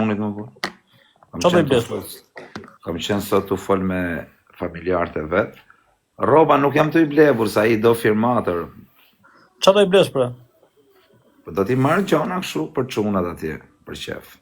Unë më bu. Kam qenë sot të fol me familjarët e vet. Rroba nuk jam të i blevur, sa i do firmatër. Qa do i blesh pra? Po do t'i marrë gjona kështu për çunat atje, për qef.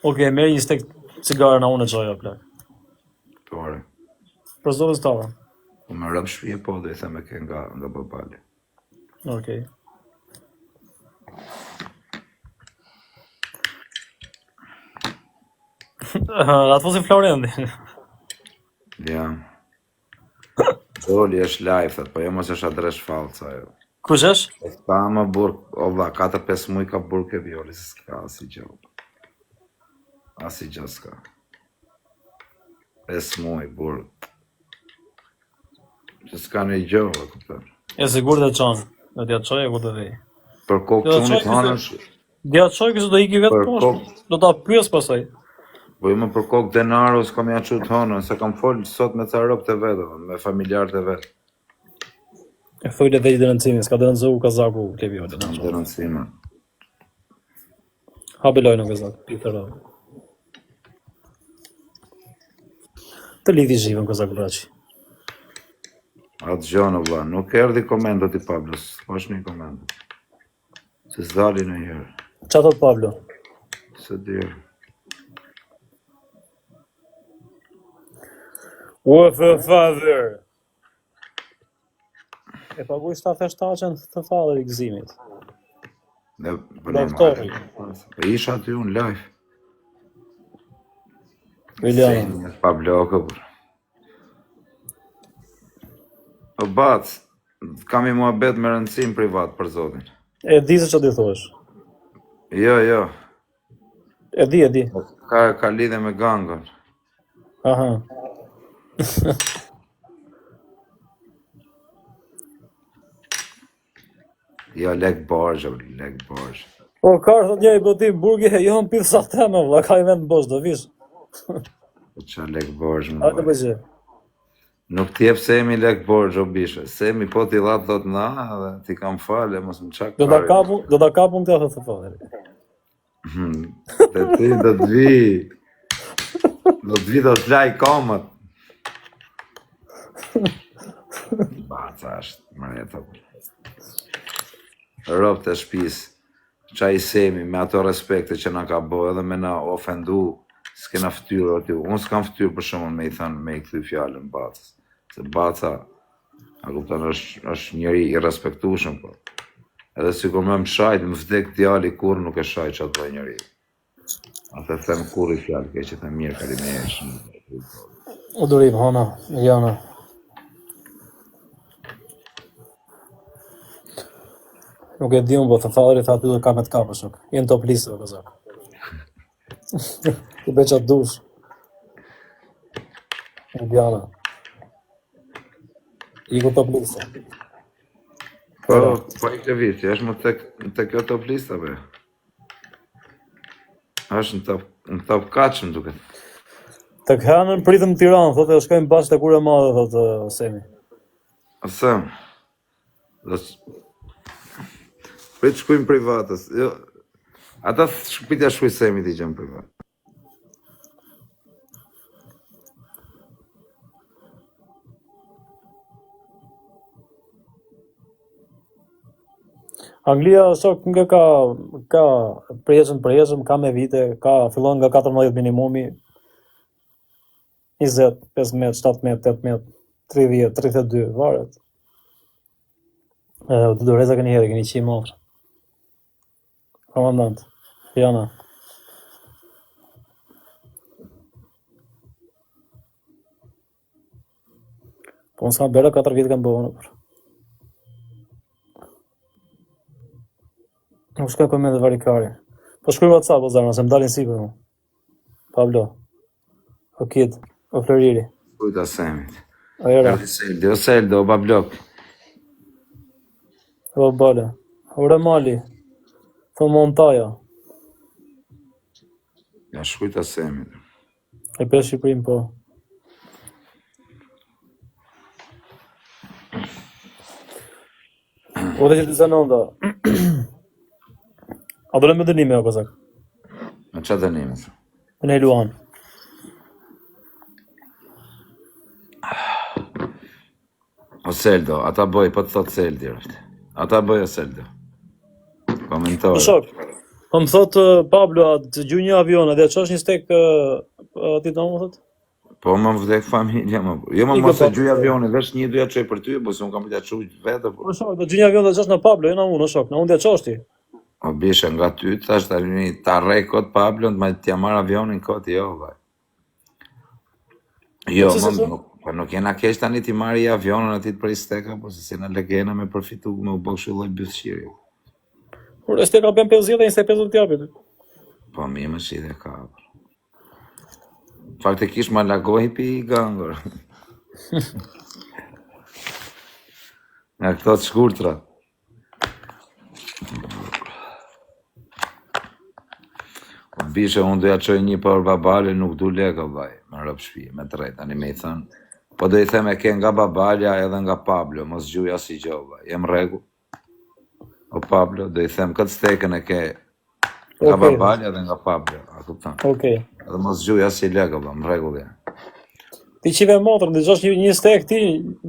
Okej, merr një stek cigare na unë çoja plak. Tore. Për zonë stava. Po më rëmë shpije po do i them e ke nga babali. Okej. Atë fosi Florendi. Ja. Doli është live, thot, po jo mos është adresh falca ajo. Kush është? Ka më burg, o vlla, 4-5 muaj ka burg e Violi, s'ka asnjë gjë. Asnjë gjë s'ka. 5 muaj burg. Që s'ka në gjë, e kupton. E sigurt e çon. Do t'ja çoj e ku të vej. Për kokë çunit hanësh. Dia çoj që do iki vetë poshtë. Do ta pyes pastaj. Po më për kokë denaro s'kam ja çut hanën, se kam fol sot me ca rob të vet, me familjarët e vet. E thoj le vetë dënëcimin, s'ka dënëzu kazaku ke Violi. Dënëcima. Habi lojnë në kazak, pitër rrë. Të lidhi zhivën kazak braci. Atë gjonë, vla, nuk erdi komendot i Pablos, po është një komendot. Se s'dali në herë. Qa thot Pablo? Se dirë. What the father? E paguj 7-7 të father i gëzimit. Dhe, për normal. Po isha aty unë live. William. Pablo, këpër. O bac, kam i muhabet me rëndësim privat për zotin. E di se që di thosh? Jo. E di. Ka lidhe me gangon. Aha. Jo, lek bargjë. O, karë, thot njëri botim, burgi, jo në pithë sa teme, vla, ka i vend në bosh, do vish. Qa lek bargjë, më Hajde bëgjë. Nuk t'jep Semi lek borgjë, o bishe. Semi po t'i dhatë thot na, dhe t'i kam fale, mos më qak pare. Do t'a kapun t'ja thot të fale. Dhe ti do t'vi. Do t'laj komët. Baca është, më jetë. Ropë të shpis, qa i Semi, me ato respekte që na ka bo, edhe me na ofendu, s'kena ftyrë aty. Unë s'kam ftyrë për shumë me i thënë, me i këthy fjallën Bacës. Se Baca, a kupton, është njëri i respektushëm, po. Edhe si kur me më shajt, më vdek djali kur nuk e shajt që atë dhe njëri. A të them kur i fjallë, ke që të mirë, kalimesh. O durim, hana, Jana. Nuk e di unë, po të fadri tha aty dhe ka me të kapë, shok. Jenë top listë, o kazak. Ti be qatë dush. Indiana. Iku top listë. Po i këtë viti, është më të kjo top lista, be. është në top 4, më duket. Të këhanën pritëm Tiranë, thotë e shkojmë bashkë të kure madhe, thotë Semi. Asëm. Prit shkujmë privatës. Jo, ata shkupitja shkuj Semi t'i gjemë privat. Anglia shok nga ka përjeshëm, ka me vite, fillon nga 14 minimumi, 20, 15, 17, 18, 30, 32, varet. Të doreza këni herë, këni qi mofrë. Komandant, Jana. Po unë s'ka bera 4 vjetë kam bëhë në për. Nuk shkoj komente dhe varikari. Po shkruj WhatsApp, o zarma, se më dalin si për mu. Pablo. O Kid. O Floriri. Kujta Semit. O Jera. O Seldo, o Bablok. O Bale. O Remali. O Montaja. Ja, shkujta Semit. E për Shqipërim, po. O dhe që të zanonda. A do me dënime, o Kozak? Me çfarë dënimi? Në Luan. O Seldo, ata bëj, po të thot Seldi është. Ata bëj o Seldo. Komentoj. Po shok. Po më thot Pablo, të gjuj një avion, dhe çosh një stek aty domo thot? Po më vdek familja më. Jo më Iko, mos e po. gjuj avionin, veç një doja çoj për ty, po se unë kam pëlqyer çuj vetë po. Po shok, do gjuj një avion dhe çosh në Pablo, jo na unë, shok, na unë dhe çosh ti. O bishe nga ty, thash tani ta rrej kot Pablo, t'ja marr avionin kot jo vaj. Jo, po nuk jena keq tani ti marri avionin aty për steka, po se na legena me përfitu me u bë kështu lloj bysqiri. Por steka bën 50 dhe 25 t'japit. Po mi më shi dhe ka. Faktikisht ma lagoj pi gangër. Nga këto të shkurtra. O bishe, unë doja qoj një për babale, nuk du leka vaj, me rëpë shpi, me drejt, tani me i thënë. Po do i them e ke nga babalja edhe nga Pablo, mos gjuja si gjo vaj, jem regu. O Pablo, do i them këtë stekën e ke nga babalja edhe nga Pablo, a kuptan. Okej. Edhe mos gjuja si leka vaj, më regu dhe. Ti qive motrën, dhe gjosh një stek ti,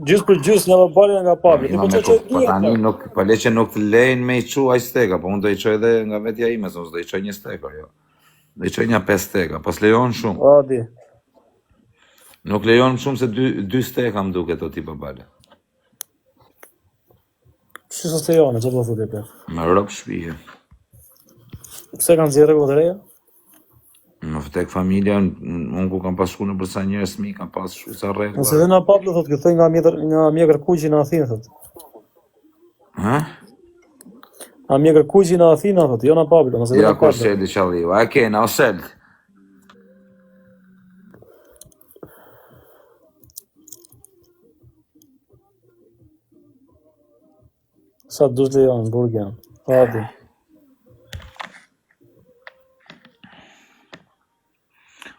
gjys për gjys nga babalja nga Pablo. Ti po Po tani nuk, po le që nuk të lejnë me i qu aj steka, po unë do i qoj edhe nga vetja ime, se do i qoj një steka, jo. Do i qoj një 5 steka, po s'lejon shumë. Adi. Nuk lejon shumë se 2 steka më duket o ti babale. Që së stejone, që të thotë e për? Me rëpë shpije. Pse kanë zjerë rregullat e reja? Në vdek familja, unë ku kam pasku në përsa njërës mi, kam pas shu sa rregullat. Nëse dhe nga Pablo, thotë, këthoj nga mjekër kuqi në Athinë, thotë. Ha? Nga mjekër kuqi në Athinë, thotë, jo nga Pablo, nëse dhe Ja, nga kur Pablo. Seldi qalliu, a kena, o Seldi. Sa të dush dhe janë, burgen. Adi.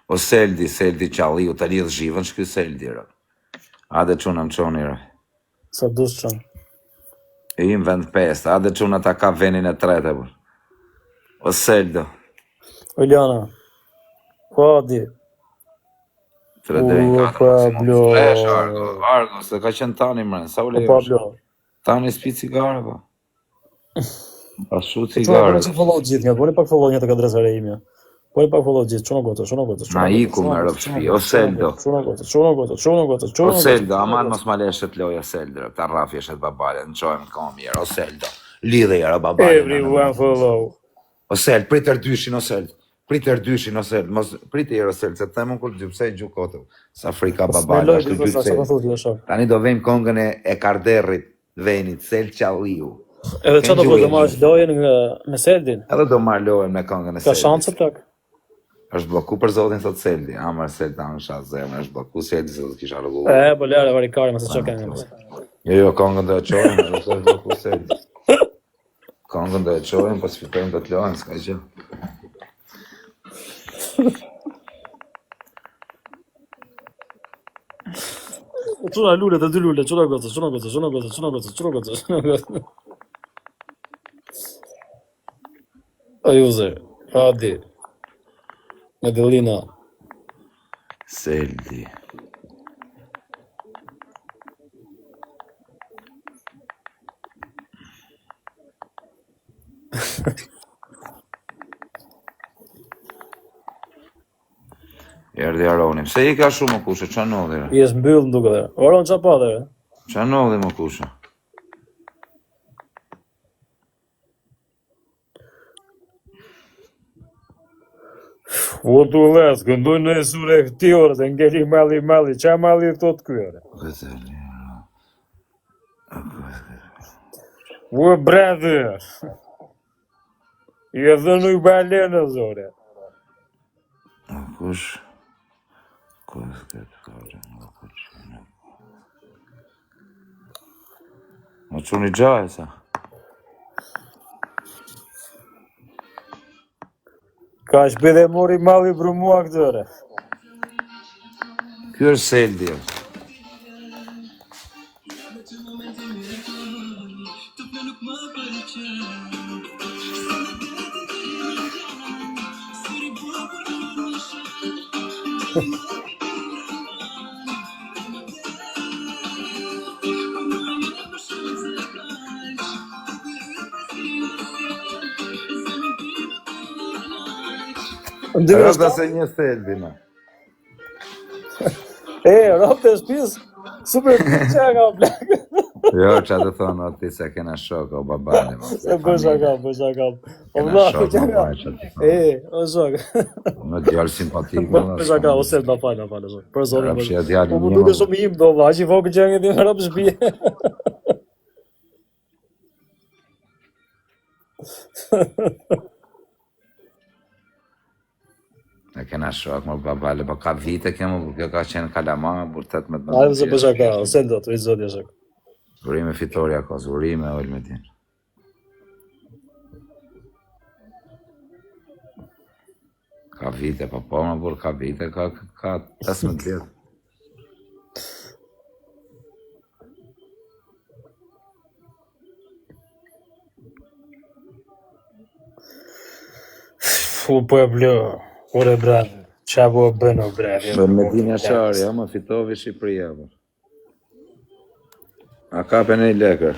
O Seldi qalliu, të lidhë zhivën, shky Seldi, rë. Ade quna më qoni, rë. Sa të dush qanë. E im vend 5, ade quna ta ka venin e 3, bër. O Seldo. Oljana. Po, adi. Frederik, Pablo. Argo, se ka qenë tani mërën, sa u lejo? Pablo. Tani s'pi cigare, po. Pa shu Quna cigare. që follow gjithë nga, boni pak follow një të ka dresare imja. Boni pak follow gjithë, quna gotë. Na iku me rëpë shpi, o Seldo. Quna gotë. O Seldo, aman mos ma leshet loja Seldo, ta rafi eshet babale, në qojmë të kam jera, o Seldo. Lidhe jera babale. Everyone follow. O Seld, pritër dyshin, o Seld. Pritër dyshin, o Seld. Pritër jera, o Seld, se të themun kur gjupse i gjukotëm. Sa frika babale, ashtu gjytë Seld. Tani do vejmë kongën e Karderit, venit, Seld qalliu. Edhe që do po të marrë lojen me Seldin? Edhe do marrë lojen me kongën e Seldit. Ka shanse plak? është bloku për zotin, thot Seldi. Amar Seld, ta në shatë zemë, është bloku Seldi, se do të kisha rëllu. Po lere, varikari, më se që kënë. Jo, kongën do e qojnë, është bloku Seldi. Kongën do e qojnë, po s'fitojnë do të lojnë, s'ka gjë. Quna lullet e dy lullet, quna gotës. Ajuze, Adi. Medelina. Seldi. Erdi Aroni, pse i ka shumë më kushe, qa nodhi? Jes mbyllë në duke dhe. Aron qa pa dhe? Qa nodhi më kushe? O të les, këndoj në esure e këti orë, dhe ngeli mali, qa mali thot kyre? O brother, i edhe në i balenë, zore. Kush këtë kare nga përqene. Më quni gjaj, sa? Ka shbide mori mali për mua këtëre. Kjo është Seldi. Dy Rada rrota se një Selbina. rob të shtëpis. Super çka ka plak. Jo, që të thonë o ti se kena shok o babane. Se bësh aka. O Kena vlla, shok çka më ka? baj që të thonë. O zog. Më djallë simpatik. Bësh aka ose na fal, zog. Për zonë. Rapshia djallë Po më një. duket shumë i im do vlla, aq i vogël që ngjenë në rob shtëpi. E kena shok më babale, po ka vite kemë, kjo ka qenë kalama, bur 18 Ai se bësh aka, ose do të zotja zog. Zurime fitoria ka, zurime Olmetin. Ka vite, po më bur ka vite, ka 15 vjetë. Po e blo. Ore bra. Qa po bën o bre? Olmetin Jashari, ja më fitovi Shqipëria. A kape në i lekër.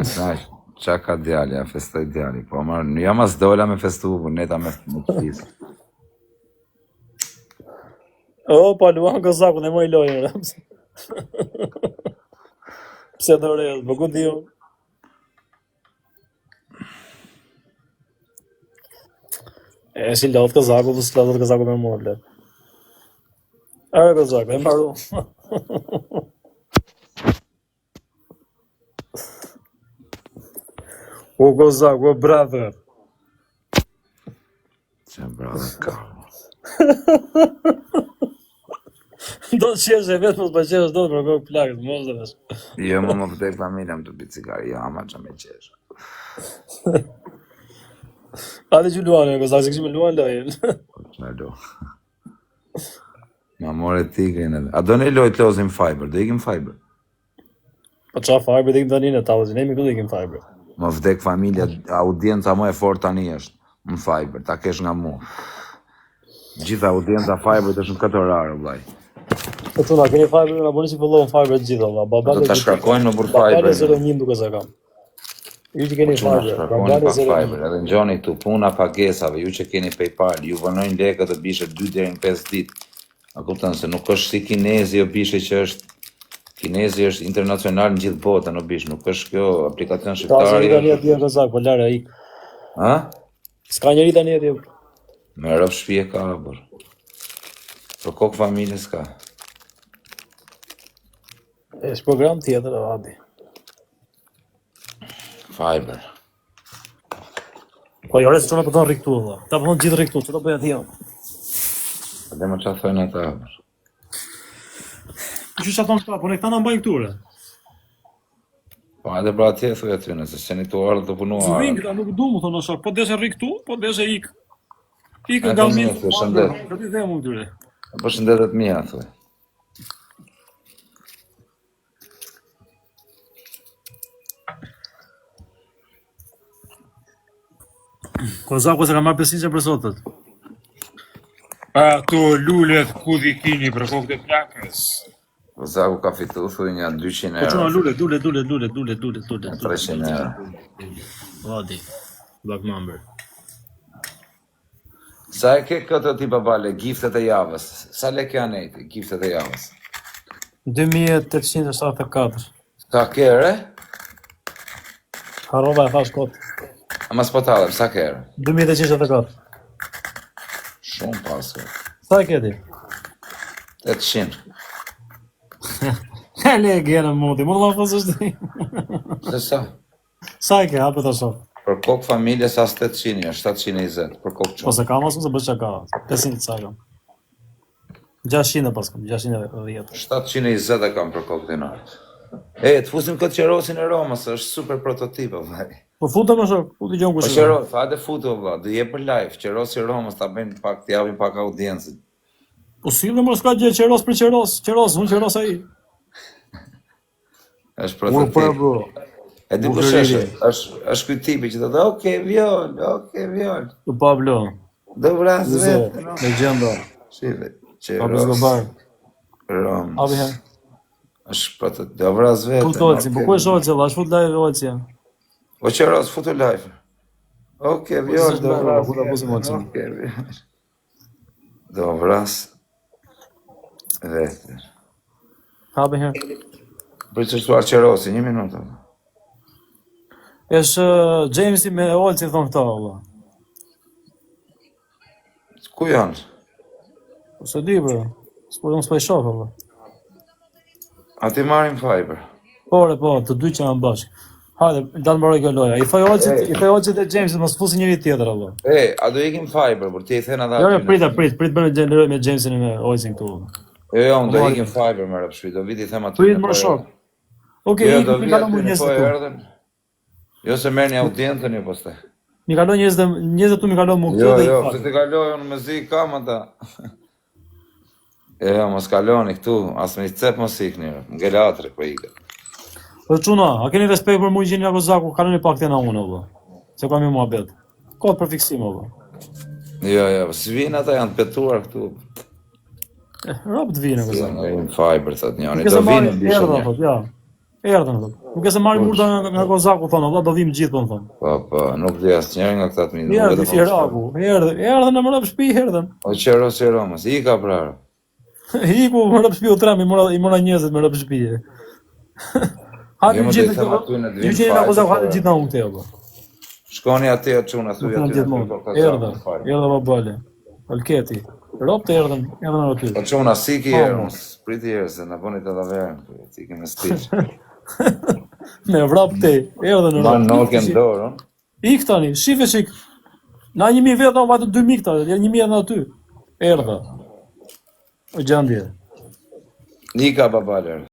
Asaj, qa ka djali, a festoj djali. Po marë, ja mas dola me festu, po neta me të fisë. O, pa luan Kozaku, ne moj lojën. Pse do rejës, po ku dio? E si lot Kozaku, po s'la lot Kozaku me mua, ble. Kozaku, e mbaru. O Kozaku, o brother. Që brother ka. Do të qesh e vetë, mos pa qesh do të përkoj plakët, mos dhe vesh. Jo, më vdek familja më të pi cigari, jo, ama që me qesh. Ate që luan e Kozaku, se këshim e luan lojën. Që do. Ma more tigrin edhe. A do ne loj të lozim Fiber, do ikim Fiber. Po qa Fiber dhe ikim tani në tavëzin, ne mi ku dhe ikim Fiber. Më vdek familja, audienca më e fort tani është në Fiber, ta kesh nga mu. Gjitha audienca Fiber të shumë 4 orare, vlaj. Po tuna, keni Fiber, nga boni si pëllohën Fiber gjitha, valla. Do të shkarkojnë në për Babale Fiber. 01 duke se kam. Ju që keni Që në Fiber, shkarkojnë babale pa 01. Fiber, edhe në gjoni këtu puna pagesave, ju që keni PayPal, ju vënojnë lekë dhe bishe 2 deri në 5 ditë. A kupton se nuk është si kinezi o bishe që është, kinezi është internacional në gjithë botën o bish, nuk është kjo aplikacion Ka shqiptari. njëri tani atje në Kozak, po lare ik. Ha? S'ka njëri tani atje. Me rëp shpije ka, bër. Për kokë familje s'ka. Është program tjetër, o abi. Fiber. Po jore se që në pëton riktu, dhe. Ta pëton gjithë riktu, që të bëja tjo. Dhe më qa thojnë ata, bër. Që që aton këta, po ne këta në mbajnë këture. Po edhe pra atje thuj aty, nëse qeni tu ardhë të punu Zë vinë ardhë. këta, nuk du më thonë në shok, po deshe riktu, po deshe ik. Ik E nga të minë, mirë, shëndet. këti dhe mu këtyre. Po shëndetet mija, thuj. Kozaku se ka marrë 500 për sotët. Ato lullet ku di kini për kokët e plakës. Po Zaku ka fitu, thuj një 200 Po qëna euro. lullet. 300 euro. Vadi, back number. Sa e ke këtë ti babale, giftet e javës? Sa lek janë e ti, giftet e javës? 2874. Sa kere? Harova e thash kot. Ama s'potalem, sa kere? 2874. Shumë pasur. Sa e keti? 800. Hele e gjerë modi, më dhe fësë është di. Se sa? Sa e ke, hapë të shoh. Për kokë familje sa 800, është 720, për kokë Po qënë. se kam asë, se bësh që ka. 500 sa kam. 600 pas kam, 610. 720 e kam për kokë dinarë. E, të fusim këtë qerosin e Romës, është super prototipa, vaj. Po futa më shok, ku t'i gjon Po kush. qero, fade futu, vla, dhe je për live, qerosi Romës, ta bëjnë pak, t'javin pak audiencit. Po si dhe më s'ka gjë qeros për qeros, unë qeros ai. është Po prototip. bro. E di kush është ky tipi që të dhe, viol. Po Pablo, Do vras Zë, vetë. legjenda. Shive, Habi zgobar. Roms. Habi her. Është për të dëvras vetë. Fut Olci, po ku është Olci, valla, është fut live Olci. O Qeros, futu live. Oke, vjor, dëvras. Ku ta buzim Olci. Oke, vjor. Dëvras vetë. Habi her. Për që shtuar Qerosi, 1 minutë. Është Jamesi me Olci thon këto, valla. Ku janë? Po se di bro. Unë s'po e shoh valla. A ti marrim fiber? Po, të dy që janë bashkë. Hajde, dalë mbaroj kjo loja. I thoj Olcit dhe Jamesit mos fusi njëri tjetër valla. A do ikim fiber, për ti e thena dhe Jo, prit bërë gjeneroj me Jamesin e me Olcin këtu. Jo, unë do ikim fiber me rëpshpi, do viti them aty. Prit më shok. Okej, mi kalon mu 20 këtu. Jo se merr një audiencën ju postaj. Mi kalon 20 tu mi kalon mu këtu dhe i jo, se të kaloj unë me zi kam ata. Jo, mos kaloni këtu, as me cep mos ikni, ngelatri po ikët. Po çuna, a keni respekt për Mugjin Jakozaku, kaloni pak tena unë valla. Se kam i muhabet. Ka për fiksim valla. Jo, si vinë ata janë të petuar këtu. Rap të vinë këtu. Në fiber thot njëri, do vinë erdhën thot, ja. Erdhën thot. Nuk e se marrim murda nga Kozaku thonë, valla do vim gjithë po thon. Po, nuk di asnjëri nga këta të minë. Erdhën Firaku, erdhën në mbrapa shtëpi erdhën. O Qeros e Romës, i ka prarë. Iku më rëpë shpi u tram, i mora njëzët më rëpë shpi. Hajde ju gjithë nga Kozaku, hajde gjithë nga unë të e. Shkoni ati o quna, thuj aty. Erdhën më bële. Olketi. Ropë të erdhën në aty. O quna, si ki erën, priti erë, se në bëni të da verën, si ki me stiqë. Me vrap te, erdhën në Ma në orken dorë, Ik tani, shife qik. Na 1000 vetë, na vatë 2000 këta, 1000 edhe aty. Erdhë. O gjendje. Nika babaler.